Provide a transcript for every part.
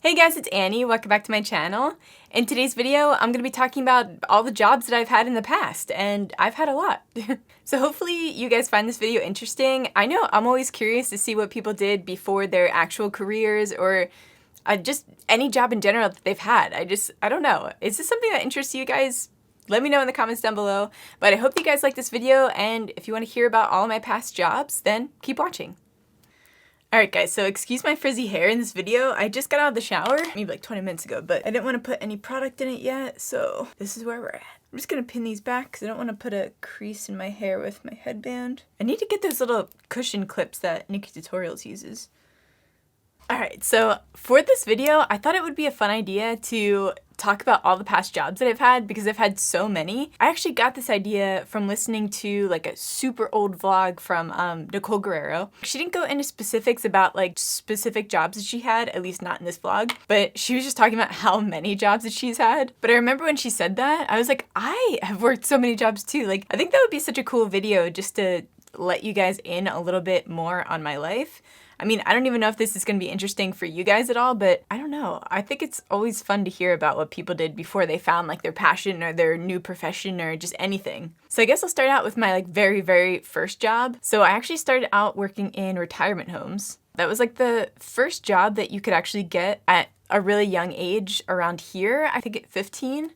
Hey guys, it's Annie. Welcome back to my channel. In today's video, I'm going to be talking about all the jobs that I've had in the past, and I've had a lot. So hopefully you guys find this video interesting. I know I'm always curious to see what people did before their actual careers or just any job in general that they've had. I don't know. Is this something that interests you guys? Let me know in the comments down below. But I hope you guys like this video, and if you want to hear about all of my past jobs, then keep watching. Alright guys, so excuse my frizzy hair in this video. I just got out of the shower, maybe like 20 minutes ago, but I didn't want to put any product in it yet, so this is where we're at. I'm just gonna pin these back because I don't want to put a crease in my hair with my headband. I need to get those little cushion clips that Nikki Tutorials uses. Alright, so for this video, I thought it would be a fun idea to talk about all the past jobs that I've had because I've had so many. I actually got this idea from listening to like a super old vlog from Nicole Guerrero. She didn't go into specifics about like specific jobs that she had, at least not in this vlog, but she was just talking about how many jobs that she's had. But I remember when she said that, I was like, I have worked so many jobs too. Like, I think that would be such a cool video just to let you guys in a little bit more on my life. I mean, I don't even know if this is going to be interesting for you guys at all, but I don't know. I think it's always fun to hear about what people did before they found like their passion or their new profession or just anything. So I guess I'll start out with my like very first job. So I actually started out working in retirement homes. That was like the first job that you could actually get at a really young age around here. I think at 15.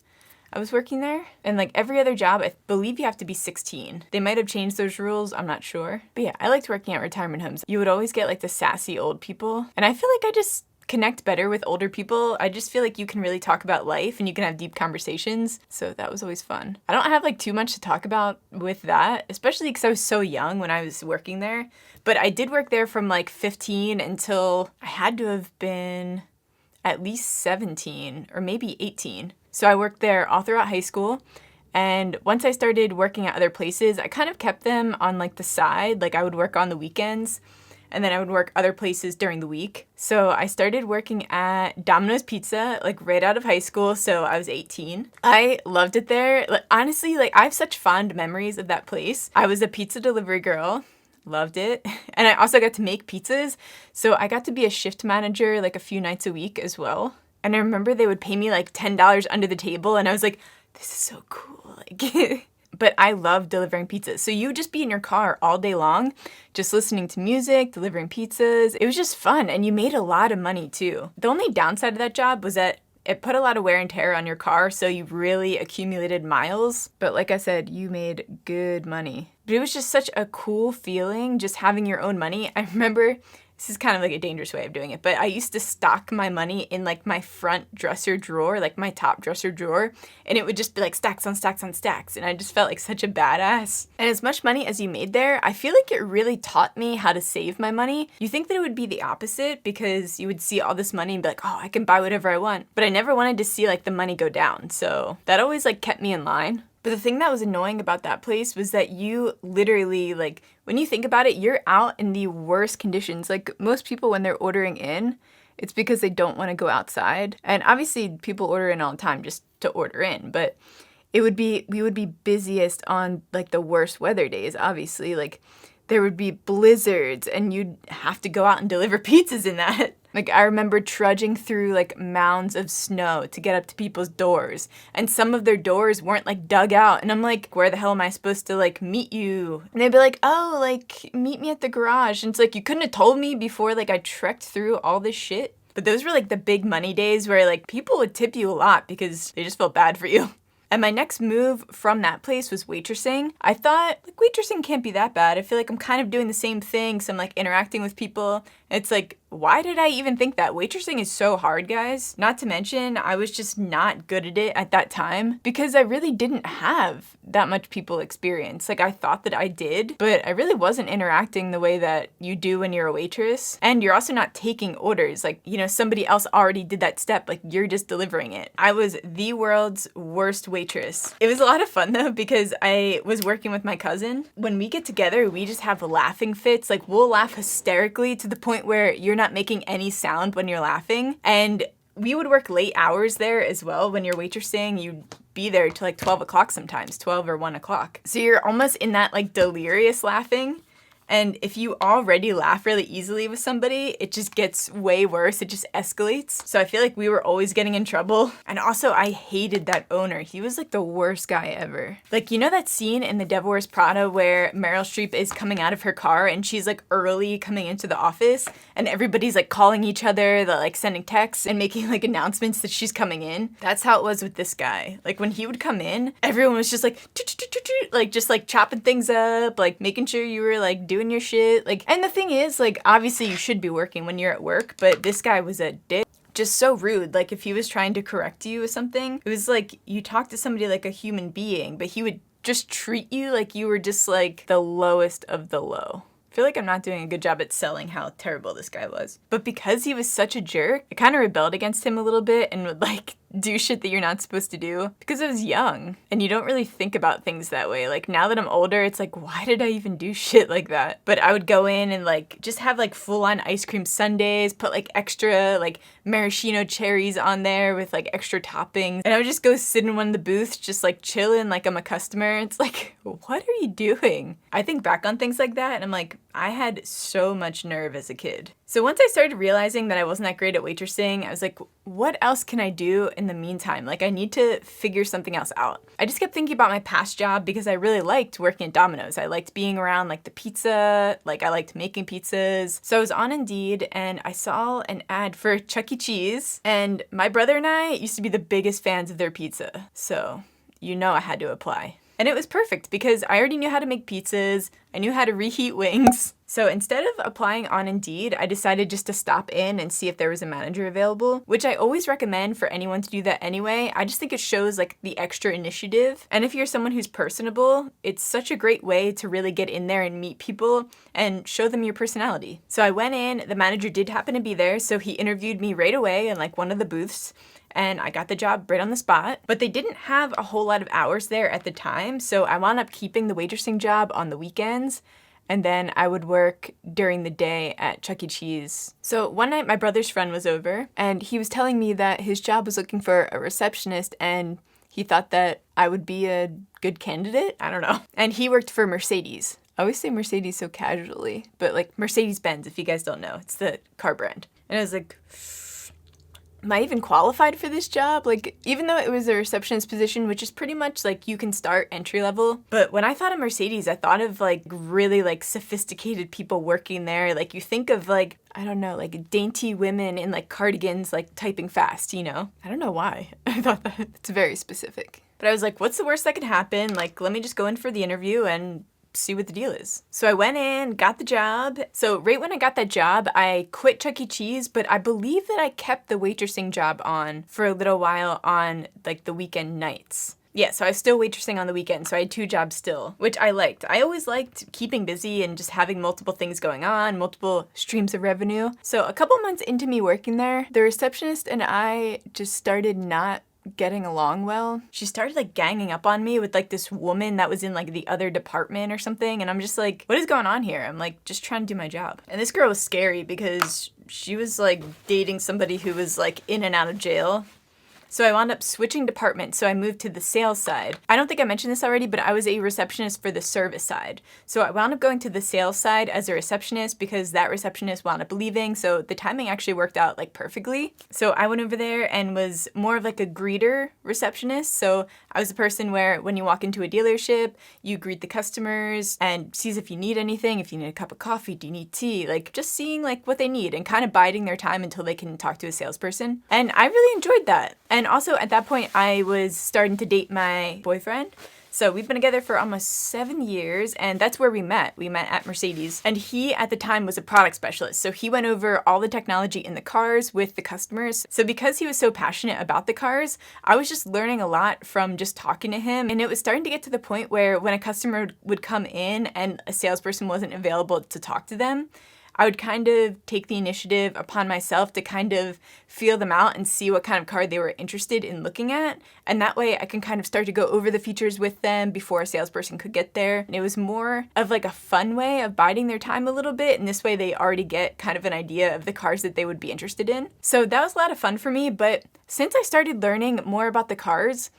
I was working there, and like every other job, I believe you have to be 16. They might have changed those rules, I'm not sure. But yeah, I liked working at retirement homes. You would always get like the sassy old people, and I feel like I just connect better with older people. I just feel like you can really talk about life and you can have deep conversations, so that was always fun. I don't have like too much to talk about with that, especially because I was so young when I was working there, but I did work there from like 15 until I had to have been at least 17 or maybe 18. So I worked there all throughout high school, and once I started working at other places, I kind of kept them on like the side. Like I would work on the weekends, and then I would work other places during the week. So I started working at Domino's Pizza like right out of high school, so I was 18. I loved it there. Like, honestly, like I have such fond memories of that place. I was a pizza delivery girl. Loved it. And I also got to make pizzas, so I got to be a shift manager like a few nights a week as well. And I remember they would pay me like $10 under the table, and I was like, this is so cool. Like, but I love delivering pizzas. So you would just be in your car all day long, just listening to music, delivering pizzas. It was just fun, and you made a lot of money too. The only downside of that job was that it put a lot of wear and tear on your car, so you really accumulated miles. But like I said, you made good money. But it was just such a cool feeling, just having your own money. I remember, this is kind of like a dangerous way of doing it, but I used to stock my money in like my front dresser drawer, like my top dresser drawer, and it would just be like stacks on stacks on stacks, and I just felt like such a badass. And as much money as you made there, I feel like it really taught me how to save my money. You think that it would be the opposite because you would see all this money and be like, oh, I can buy whatever I want. But I never wanted to see like the money go down, so that always like kept me in line. But the thing that was annoying about that place was that you literally, like, when you think about it, you're out in the worst conditions. Like, most people when they're ordering in, it's because they don't want to go outside. And obviously people order in all the time just to order in, but we would be busiest on like the worst weather days, obviously. Like, there would be blizzards and you'd have to go out and deliver pizzas in that. Like, I remember trudging through like mounds of snow to get up to people's doors, and some of their doors weren't like dug out, and I'm like, where the hell am I supposed to like meet you? And they'd be like, oh, like meet me at the garage. And it's like, you couldn't have told me before like I trekked through all this shit. But those were like the big money days where like people would tip you a lot because they just felt bad for you. And my next move from that place was waitressing. I thought, like, waitressing can't be that bad. I feel like I'm kind of doing the same thing, so I'm like interacting with people. It's like, why did I even think that? Waitressing is so hard, guys. Not to mention, I was just not good at it at that time because I really didn't have that much people experience. Like, I thought that I did, but I really wasn't interacting the way that you do when you're a waitress. And you're also not taking orders. Like, you know, somebody else already did that step. Like, you're just delivering it. I was the world's worst waitress. It was a lot of fun though because I was working with my cousin. When we get together, we just have laughing fits. Like, we'll laugh hysterically to the point where you're not making any sound when you're laughing. And we would work late hours there as well. When you're waitressing, you'd be there till like 12 o'clock sometimes, 12 or 1 o'clock. So you're almost in that like delirious laughing. And if you already laugh really easily with somebody, it just gets way worse. It just escalates. So I feel like we were always getting in trouble. And also I hated that owner. He was like the worst guy ever. Like, you know that scene in The Devil Wears Prada where Meryl Streep is coming out of her car and she's like early coming into the office and everybody's like calling each other, they're like sending texts and making like announcements that she's coming in? That's how it was with this guy. Like when he would come in, everyone was just like, like just like chopping things up, like making sure you were like doing your shit. Like, and the thing is, like, obviously you should be working when you're at work, but this guy was a dick. Just so rude. Like if he was trying to correct you with something, it was like you talk to somebody like a human being, but he would just treat you like you were just like the lowest of the low. I feel like I'm not doing a good job at selling how terrible this guy was. But because he was such a jerk, I kind of rebelled against him a little bit and would like do shit that you're not supposed to do because I was young and you don't really think about things that way. Like now that I'm older, it's like, why did I even do shit like that? But I would go in and like just have like full on ice cream sundaes, put like extra like maraschino cherries on there with like extra toppings. And I would just go sit in one of the booths, just like chilling like I'm a customer. It's like, what are you doing? I think back on things like that and I'm like, I had so much nerve as a kid. So once I started realizing that I wasn't that great at waitressing, I was like, what else can I do in the meantime? Like I need to figure something else out. I just kept thinking about my past job because I really liked working at Domino's. I liked being around like the pizza, like I liked making pizzas. So I was on Indeed and I saw an ad for Chuck.E. and my brother and I used to be the biggest fans of their pizza. So you know I had to apply. And it was perfect because I already knew how to make pizzas. I knew how to reheat wings. So instead of applying on Indeed, I decided just to stop in and see if there was a manager available, which I always recommend for anyone to do that anyway. I just think it shows like the extra initiative. And if you're someone who's personable, it's such a great way to really get in there and meet people and show them your personality. So I went in, the manager did happen to be there, so he interviewed me right away in like one of the booths. And I got the job right on the spot, but they didn't have a whole lot of hours there at the time, so I wound up keeping the waitressing job on the weekends, and then I would work during the day at Chuck.E. So one night my brother's friend was over, and he was telling me that his job was looking for a receptionist, and he thought that I would be a good candidate? I don't know. And he worked for Mercedes. I always say Mercedes so casually, but like Mercedes-Benz, if you guys don't know, it's the car brand. And I was like, am I even qualified for this job? Like, even though it was a receptionist position, which is pretty much like you can start entry level. But when I thought of Mercedes, I thought of like really like sophisticated people working there. Like you think of like, I don't know, like dainty women in like cardigans, like typing fast, you know? I don't know why. I thought that it's very specific. But I was like, what's the worst that could happen? Like, let me just go in for the interview and see what the deal is. So I went in, got the job. So right when I got that job, I quit Chuck.E., but I believe that I kept the waitressing job on for a little while on like the weekend nights. Yeah, so I was still waitressing on the weekend, so I had 2 jobs still, which I liked. I always liked keeping busy and just having multiple things going on, multiple streams of revenue. So a couple months into me working there, the receptionist and I just started not getting along well. She started like ganging up on me with like this woman that was in like the other department or something, and I'm just like, what is going on here? I'm like just trying to do my job. And this girl was scary because she was like dating somebody who was like in and out of jail. So I wound up switching departments, so I moved to the sales side. I don't think I mentioned this already, but I was a receptionist for the service side. So I wound up going to the sales side as a receptionist because that receptionist wound up leaving, so the timing actually worked out like perfectly. So I went over there and was more of like a greeter receptionist. So I was the person where when you walk into a dealership, you greet the customers and sees if you need anything, if you need a cup of coffee, do you need tea, like just seeing like what they need and kind of biding their time until they can talk to a salesperson. And I really enjoyed that. And also at that point, I was starting to date my boyfriend. So we've been together for almost 7 years, and that's where we met. We met at Mercedes. And he, at the time, was a product specialist. So he went over all the technology in the cars with the customers. So because he was so passionate about the cars, I was just learning a lot from just talking to him. And it was starting to get to the point where when a customer would come in and a salesperson wasn't available to talk to them, I would kind of take the initiative upon myself to kind of feel them out and see what kind of car they were interested in looking at. And that way I can kind of start to go over the features with them before a salesperson could get there. And it was more of like a fun way of biding their time a little bit. And this way they already get kind of an idea of the cars that they would be interested in. So that was a lot of fun for me. But since I started learning more about the cars,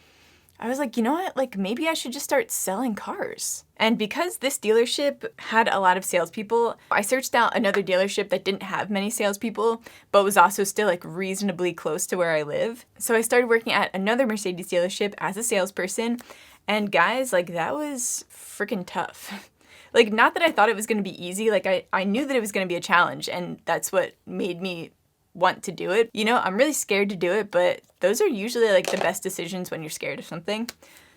I was like, you know what? Like, maybe I should just start selling cars. And because this dealership had a lot of salespeople, I searched out another dealership that didn't have many salespeople, but was also still like reasonably close to where I live. So I started working at another Mercedes dealership as a salesperson. And guys, like, that was freaking tough. Like, not that I thought it was going to be easy. Like, I knew that it was going to be a challenge, and that's what made me want to do it. You know, I'm really scared to do it, but those are usually like the best decisions when you're scared of something.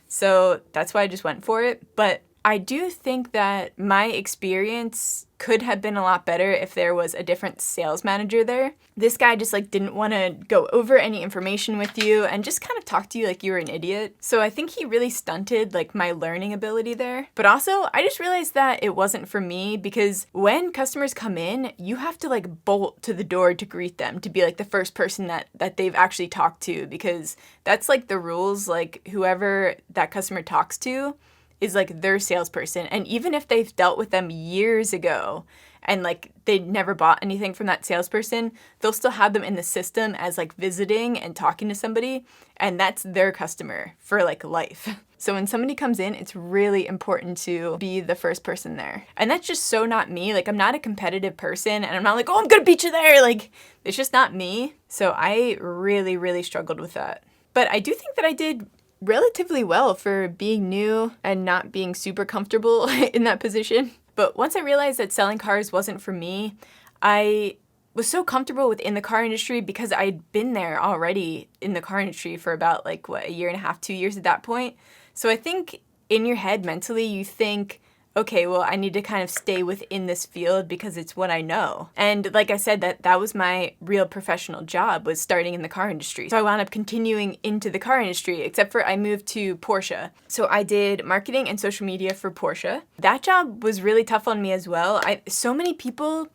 So that's why I just went for it. But I do think that my experience could have been a lot better if there was a different sales manager there. This guy just like didn't want to go over any information with you and just kind of talk to you like you were an idiot. So I think he really stunted like my learning ability there. But also I just realized that it wasn't for me, because when customers come in, you have to like bolt to the door to greet them, to be like the first person that they've actually talked to, because that's like the rules. Like, whoever that customer talks to is like their salesperson. And even if they've dealt with them years ago and like they never bought anything from that salesperson, they'll still have them in the system as like visiting and talking to somebody, and that's their customer for like life. So when somebody comes in, it's really important to be the first person there. And that's just so not me. Like, I'm not a competitive person, and I'm not like, oh, I'm gonna beat you there. Like, it's just not me. So I really, really struggled with that. But I do think that I did relatively well for being new and not being super comfortable in that position. But once I realized that selling cars wasn't for me, I was so comfortable within the car industry because I'd been there already in the car industry for about like, what, a year and a half, 2 years at that point. So I think in your head mentally you think, okay, well, I need to kind of stay within this field because it's what I know. And like I said, that was my real professional job, was starting in the car industry. So I wound up continuing into the car industry, except for I moved to Porsche. So I did marketing and social media for Porsche. That job was really tough on me as well. So many people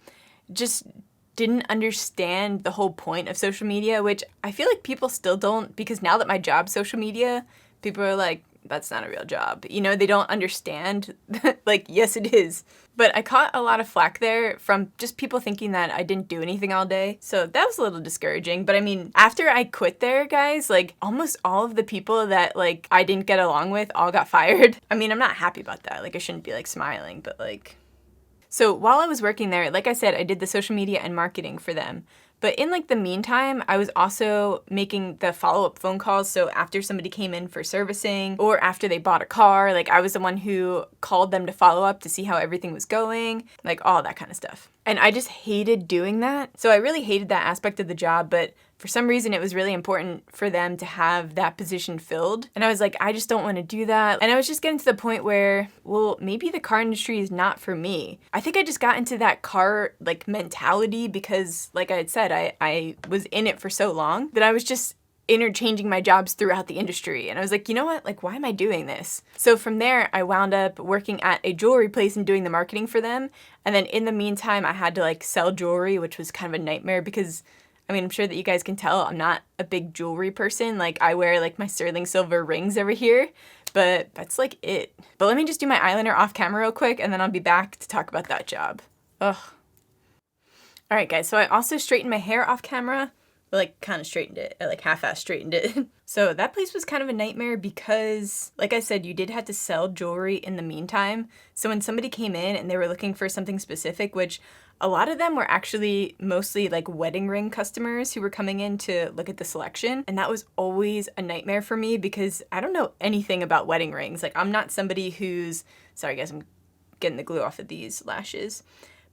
just didn't understand the whole point of social media, which I feel like people still don't, because now that my job's social media, people are like, that's not a real job. You know, they don't understand. Like, yes, it is. But I caught a lot of flack there from just people thinking that I didn't do anything all day. So that was a little discouraging. But I mean, after I quit there, guys, like almost all of the people that like I didn't get along with all got fired. I mean, I'm not happy about that. Like, I shouldn't be like smiling, but like... So while I was working there, like I said, I did the social media and marketing for them. But in like the meantime, I was also making the follow-up phone calls. So after somebody came in for servicing or after they bought a car, like I was the one who called them to follow up to see how everything was going, like all that kind of stuff. And I just hated doing that. So I really hated that aspect of the job, but for some reason it was really important for them to have that position filled. And I was like, I just don't want to do that. And I was just getting to the point where, well, maybe the car industry is not for me. I think I just got into that car like mentality because, like I had said, I was in it for so long that I was just interchanging my jobs throughout the industry. And I was like, you know what? Like, why am I doing this? So from there, I wound up working at a jewelry place and doing the marketing for them. And then in the meantime, I had to like sell jewelry, which was kind of a nightmare because, I mean, I'm sure that you guys can tell I'm not a big jewelry person. Like, I wear like my sterling silver rings over here, but that's like it. But let me just do my eyeliner off camera real quick, and then I'll be back to talk about that job. Ugh. All right, guys, so I also straightened my hair off camera. Like, kind of straightened it. I like half-ass straightened it. So that place was kind of a nightmare because, like I said, you did have to sell jewelry in the meantime. So when somebody came in and they were looking for something specific, which a lot of them were actually mostly like wedding ring customers who were coming in to look at the selection. And that was always a nightmare for me because I don't know anything about wedding rings. Like, I'm not somebody who's, sorry guys, I'm getting the glue off of these lashes.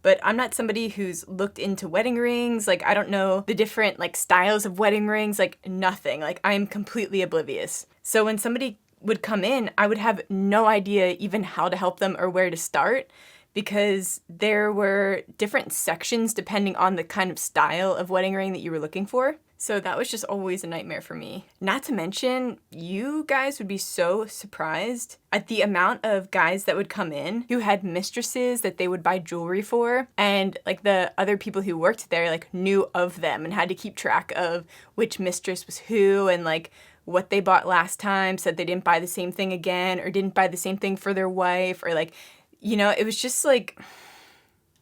But I'm not somebody who's looked into wedding rings. Like, I don't know the different like styles of wedding rings, like nothing. Like, I'm completely oblivious. So when somebody would come in, I would have no idea even how to help them or where to start because there were different sections depending on the kind of style of wedding ring that you were looking for. So that was just always a nightmare for me. Not to mention, you guys would be so surprised at the amount of guys that would come in who had mistresses that they would buy jewelry for. And like the other people who worked there like knew of them and had to keep track of which mistress was who and like what they bought last time so that they didn't buy the same thing again or didn't buy the same thing for their wife or like, you know, it was just like,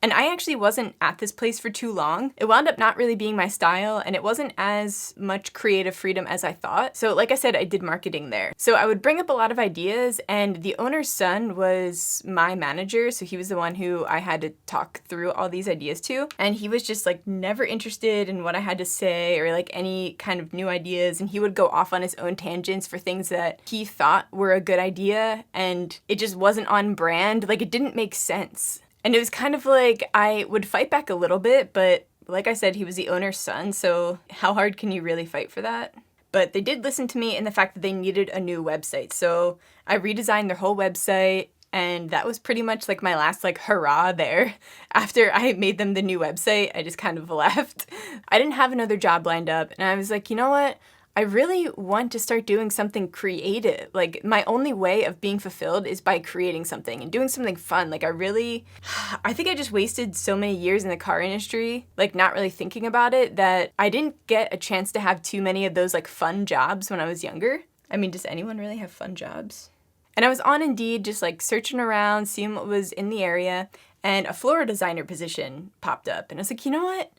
And I actually wasn't at this place for too long. It wound up not really being my style, and it wasn't as much creative freedom as I thought. So like I said, I did marketing there. So I would bring up a lot of ideas, and the owner's son was my manager, so he was the one who I had to talk through all these ideas to. And he was just like never interested in what I had to say or like any kind of new ideas, and he would go off on his own tangents for things that he thought were a good idea, and it just wasn't on brand. Like, it didn't make sense. And it was kind of like I would fight back a little bit, but like I said, he was the owner's son, so how hard can you really fight for that? But they did listen to me in the fact that they needed a new website. So I redesigned their whole website, and that was pretty much like my last like hurrah there. After I made them the new website, I just kind of left. I didn't have another job lined up, and I was like, you know what? I really want to start doing something creative. Like, my only way of being fulfilled is by creating something and doing something fun. Like, I think I just wasted so many years in the car industry, like not really thinking about it, that I didn't get a chance to have too many of those like fun jobs when I was younger. I mean, does anyone really have fun jobs? And I was on Indeed just like searching around, seeing what was in the area, and a floral designer position popped up. And I was like, you know what?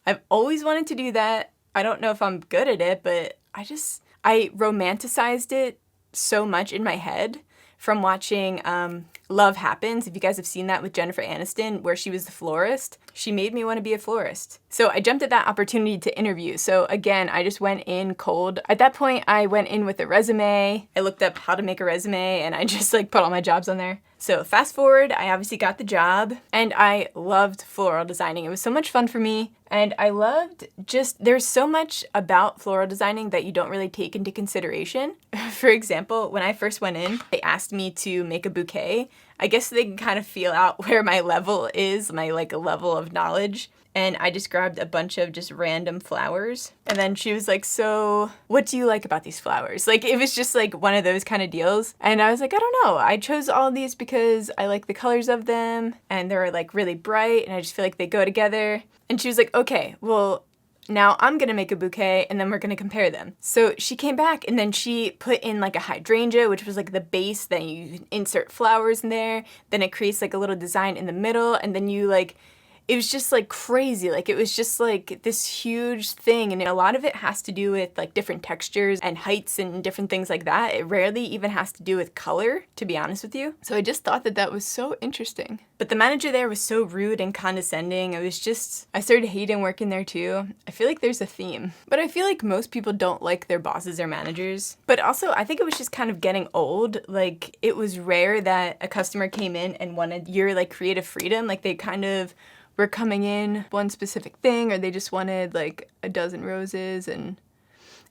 I've always wanted to do that. I don't know if I'm good at it, but I romanticized it so much in my head from watching Love Happens. If you guys have seen that with Jennifer Aniston, where she was the florist, she made me want to be a florist. So I jumped at that opportunity to interview. So again, I just went in cold. At that point, I went in with a resume. I looked up how to make a resume, and I just like put all my jobs on there. So fast forward, I obviously got the job, and I loved floral designing. It was so much fun for me, and I loved there's so much about floral designing that you don't really take into consideration. For example, when I first went in, they asked me to make a bouquet. I guess they can kind of feel out where my level is, my like level of knowledge. And I just grabbed a bunch of just random flowers. And then she was like, so what do you like about these flowers? Like, it was just like one of those kind of deals. And I was like, I don't know. I chose all of these because I like the colors of them, and they're like really bright, and I just feel like they go together. And she was like, okay, well, now I'm gonna make a bouquet, and then we're gonna compare them. So she came back, and then she put in like a hydrangea, which was like the base, then you insert flowers in there, then it creates like a little design in the middle, and then you like, it was just like crazy. Like, it was just like this huge thing, and a lot of it has to do with like different textures and heights and different things like that. It rarely even has to do with color, to be honest with you. So I just thought that that was so interesting. But the manager there was so rude and condescending. I started hating working there too. I feel like there's a theme. But I feel like most people don't like their bosses or managers. But also, I think it was just kind of getting old. Like, it was rare that a customer came in and wanted your like creative freedom. Like, they kind of were coming in one specific thing, or they just wanted like a dozen roses, and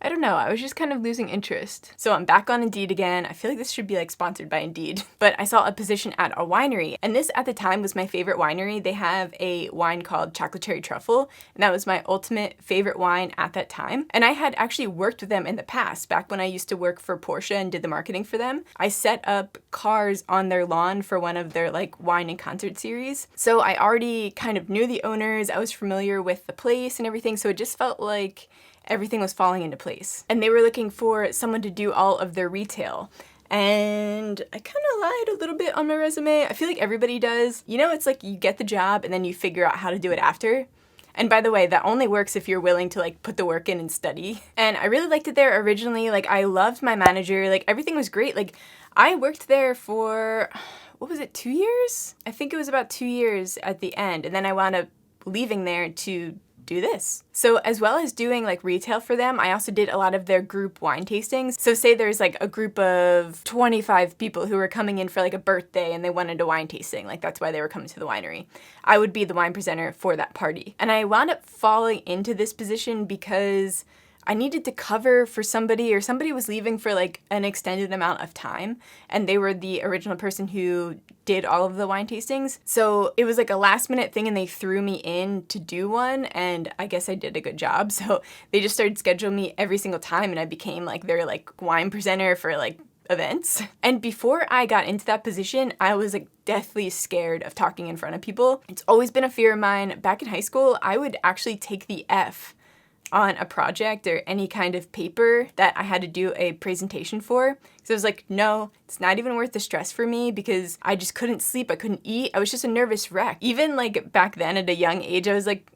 I don't know, I was just kind of losing interest. So I'm back on Indeed again. I feel like this should be like sponsored by Indeed. But I saw a position at a winery, and this at the time was my favorite winery. They have a wine called Chocolate Cherry Truffle, and that was my ultimate favorite wine at that time. And I had actually worked with them in the past, back when I used to work for Porsche and did the marketing for them. I set up cars on their lawn for one of their like wine and concert series. So I already kind of knew the owners. I was familiar with the place and everything, so it just felt like everything was falling into place. And they were looking for someone to do all of their retail. And I kind of lied a little bit on my resume. I feel like everybody does. You know, it's like you get the job and then you figure out how to do it after. And by the way, that only works if you're willing to like put the work in and study. And I really liked it there originally. Like, I loved my manager. Like, everything was great. Like, I worked there for, what was it, 2 years? I think it was about 2 years at the end. And then I wound up leaving there to do this. So as well as doing like retail for them, I also did a lot of their group wine tastings. So say there's like a group of 25 people who were coming in for like a birthday and they wanted a wine tasting, like that's why they were coming to the winery. I would be the wine presenter for that party. And I wound up falling into this position because I needed to cover for somebody, or somebody was leaving for like an extended amount of time, and they were the original person who did all of the wine tastings. So it was like a last minute thing, and they threw me in to do one, and I guess I did a good job. So they just started scheduling me every single time, and I became like their like wine presenter for like events. And before I got into that position, I was like deathly scared of talking in front of people. It's always been a fear of mine. Back in high school, I would actually take the F on a project or any kind of paper that I had to do a presentation for. So I was like, no, it's not even worth the stress for me because I just couldn't sleep, I couldn't eat, I was just a nervous wreck. Even like back then at a young age, I was like,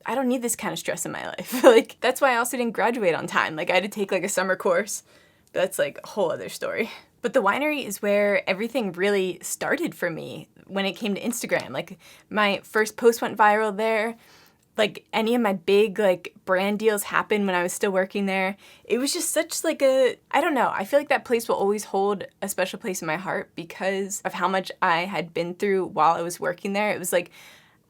I don't need this kind of stress in my life. Like, that's why I also didn't graduate on time. Like, I had to take like a summer course. That's like a whole other story. But the winery is where everything really started for me when it came to Instagram. Like, my first post went viral there. Like, any of my big like brand deals happened when I was still working there. It was just such like a, I don't know, I feel like that place will always hold a special place in my heart because of how much I had been through while I was working there. It was like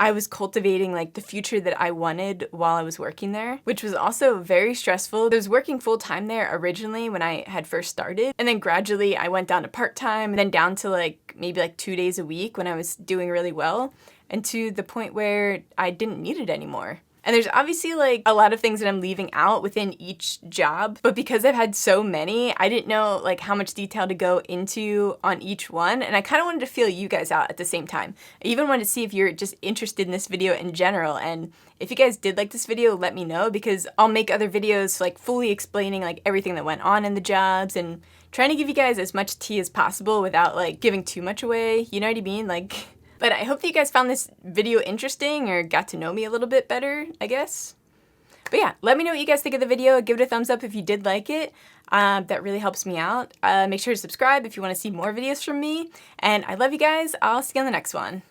I was cultivating like the future that I wanted while I was working there, which was also very stressful. I was working full time there originally when I had first started, and then gradually I went down to part-time and then down to like maybe like 2 days a week when I was doing really well, and to the point where I didn't need it anymore. And there's obviously like a lot of things that I'm leaving out within each job, but because I've had so many, I didn't know like how much detail to go into on each one, and I kind of wanted to feel you guys out at the same time. I even wanted to see if you're just interested in this video in general, and if you guys did like this video, let me know, because I'll make other videos like fully explaining like everything that went on in the jobs and trying to give you guys as much tea as possible without like giving too much away, you know what I mean? Like, but I hope that you guys found this video interesting or got to know me a little bit better, I guess. But yeah, let me know what you guys think of the video. Give it a thumbs up if you did like it. That really helps me out. Make sure to subscribe if you want to see more videos from me. And I love you guys. I'll see you on the next one.